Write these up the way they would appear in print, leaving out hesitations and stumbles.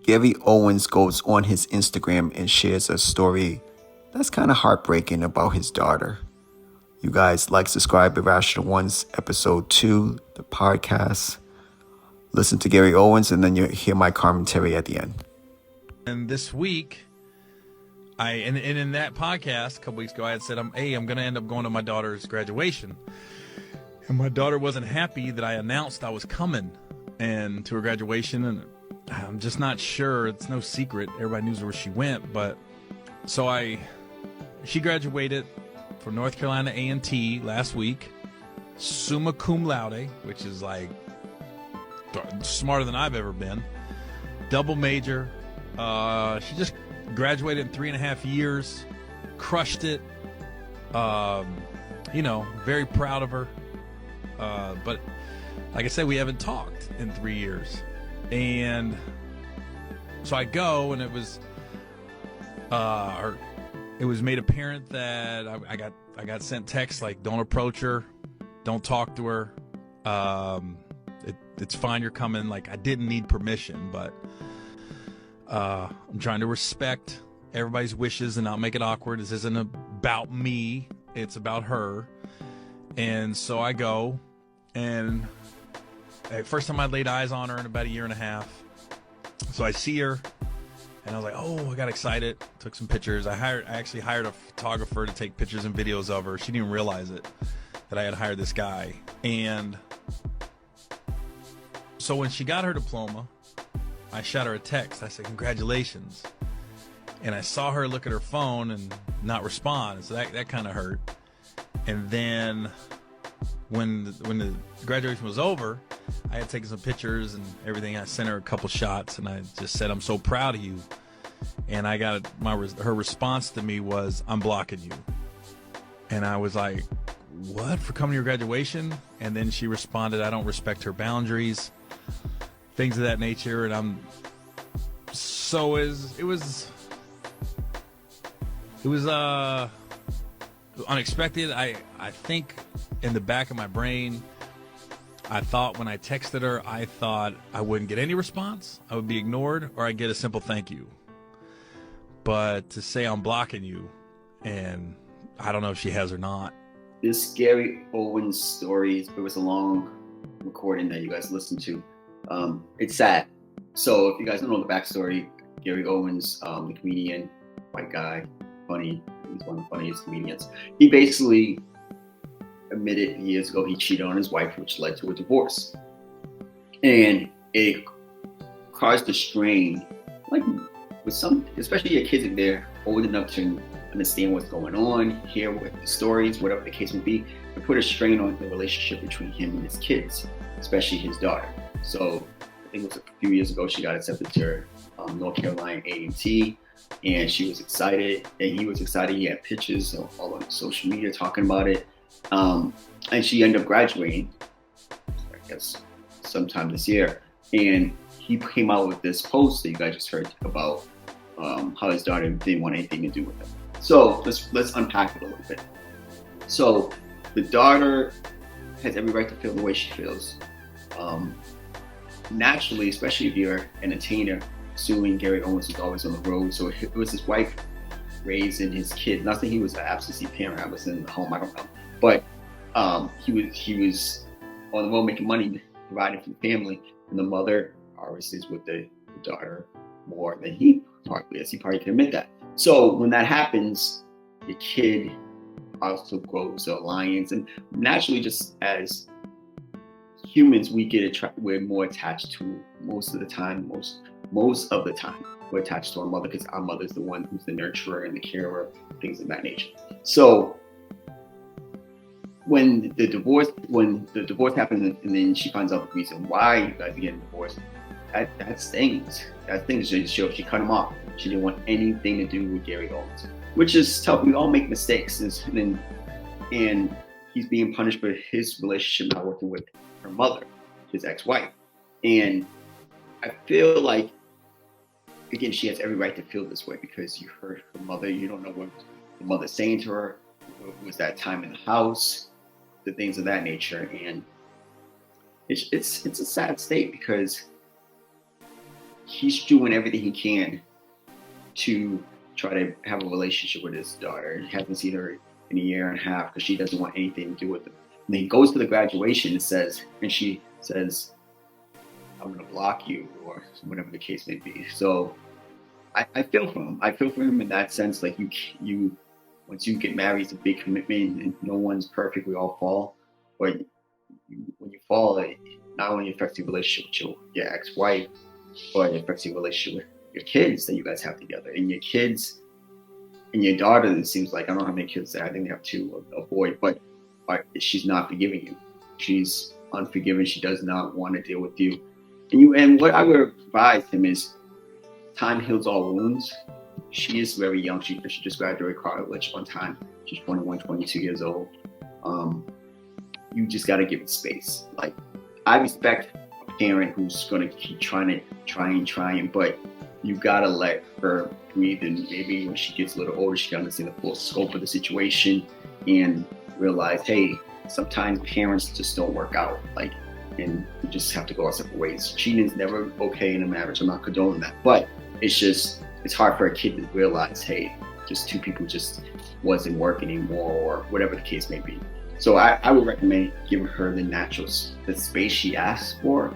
Gary Owens goes on his Instagram and shares a story that's kind of heartbreaking about his daughter. You guys like, subscribe, Irrational Ones, episode 2, the podcast. Listen to Gary Owens, and then you'll hear my commentary at the end. And this week, and in that podcast a couple weeks ago, I had said, I'm going to end up going to my daughter's graduation. And my daughter wasn't happy that I announced I was coming and to her graduation. And I'm just not sure. It's no secret. Everybody knew where she went. But so she graduated from North Carolina A&T last week, summa cum laude, which is like smarter than I've ever been. Double major. She just graduated in 3.5 years, crushed it. Very proud of her. But like I said, we haven't talked in 3 years. And so I go, and it was made apparent that I got sent texts like, don't approach her, don't talk to her. It's fine, you're coming. Like, I didn't need permission, but I'm trying to respect everybody's wishes and not make it awkward. This isn't about me, it's about her. And so I go, and first time I laid eyes on her in about 1.5 years. So I see her, and I was like, oh, I got excited, took some pictures. I actually hired a photographer to take pictures and videos of her. She didn't even realize it, that I had hired this guy. And so when she got her diploma, I shot her a text. I said, congratulations. And I saw her look at her phone and not respond. So that kind of hurt. And then when the graduation was over, I had taken some pictures and everything. I sent her a couple shots, and I just said, I'm so proud of you. And I got her response to me was, I'm blocking you. And I was like, what, for coming to your graduation? And then she responded, I don't respect her boundaries, things of that nature. And it was unexpected. I think in the back of my brain, I thought when I texted her, I thought I wouldn't get any response. I would be ignored, or I'd get a simple thank you. But to say I'm blocking you, and I don't know if she has or not. This Gary Owens story, it was a long recording that you guys listened to. It's sad. So if you guys don't know the backstory, Gary Owens, the comedian, white guy, funny, he's one of the funniest comedians. He basically admitted years ago he cheated on his wife, which led to a divorce. And it caused a strain, like with some, especially your kids, if they're old enough to understand what's going on, hear what the stories, whatever the case may be, it put a strain on the relationship between him and his kids, especially his daughter. So I think it was a few years ago, she got accepted to North Carolina A&T, and she was excited, and he was excited. He had pictures all on social media talking about it. And she ended up graduating, I guess, sometime this year. And he came out with this post that you guys just heard about how his daughter didn't want anything to do with him. So let's unpack it a little bit. So the daughter has every right to feel the way she feels. Naturally, especially if you're an entertainer, assuming Gary Owens was always on the road. So it was his wife raising his kid. Not that he was an absentee parent. I was in the home, I don't know. But he was on the road making money, providing for the family. And the mother obviously is with the daughter more than he probably is. He probably can admit that. So when that happens, the kid also grows an alliance. And naturally, just as humans, we're more attached to, most of the time, we're attached to our mother, because our mother's the one who's the nurturer and the carer, things of that nature. So when the divorce happens, and then she finds out the reason why you guys are getting divorced, that stings. That stings. She cut him off. She didn't want anything to do with Gary Owens, which is tough. We all make mistakes, and he's being punished for his relationship not working with her mother, his ex-wife. And I feel like, again, she has every right to feel this way, because you heard her mother. You don't know what the mother's saying to her. What was that time in the house? The things of that nature. And it's a sad state, because he's doing everything he can to try to have a relationship with his daughter. He hasn't seen her in a year and a half because she doesn't want anything to do with him. And then he goes to the graduation and she says, I'm going to block you, or whatever the case may be. So I feel for him. I feel for him in that sense. Like you, once you get married, it's a big commitment, and no one's perfect. We all fall. But when you fall, it not only affects your relationship with your ex-wife, but it affects your relationship with your kids that you guys have together. And your kids and your daughter, it seems like, I don't know how many kids they have. I think they have two, a boy, but she's not forgiving you. She's unforgiving. She does not want to deal with you. And what I would advise him is, time heals all wounds. She is very young. She just graduated college one time. She's 21, 22 years old. You just got to give it space. Like, I respect a parent who's going to keep trying, but you got to let her breathe. And maybe when she gets a little older, she can understand the full scope of the situation and realize, hey, sometimes parents just don't work out. And you just have to go our separate ways. Cheating is never okay in a marriage. I'm not condoning that. But it's hard for a kid to realize, hey, just two people just wasn't working anymore, or whatever the case may be. So I would recommend giving her the space she asks for,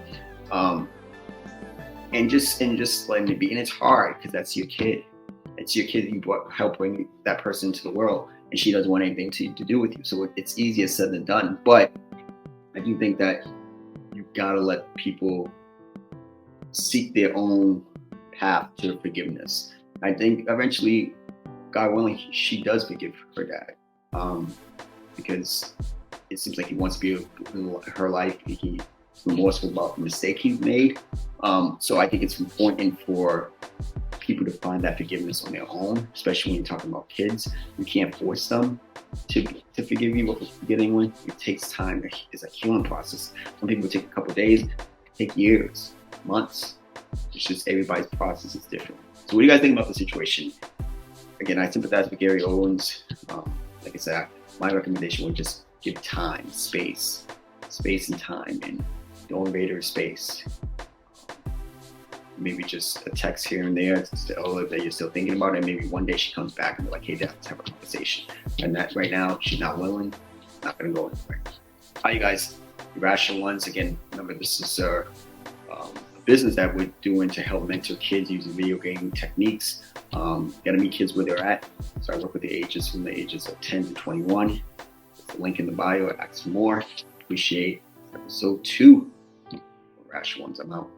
and just letting it be. And it's hard because that's your kid. It's your kid. You help bring that person into the world, and she doesn't want anything to do with you. So it's easier said than done. But I do think that you gotta let people seek their own path to forgiveness. I think eventually, God willing, she does forgive her dad, because it seems like he wants to be in her life. He's remorseful about the mistake he's made. So I think it's important for people to find that forgiveness on their own, especially when you're talking about kids. You can't force them to forgive you or forget anyone. It takes time. It's a healing process. Some people take a couple of days, take years, months. It's just everybody's process is different. So what do you guys think about the situation? Again, I sympathize with Gary Owens. Like I said, my recommendation would just give time, space and time, and don't invade her space. Maybe just a text here and there to tell her that you're still thinking about it. Maybe one day she comes back and be like, hey, Dad, let's have a conversation. And that right now, she's not willing, not going to go anywhere. Hi, you guys. Irrational Ones. Again, remember, this is a business that we're doing to help mentor kids using video gaming techniques. Got to meet kids where they're at. So I work with the ages from the ages of 10 to 21. There's a link in the bio. Ask for more. Appreciate episode 2. Irrational Ones. I'm out.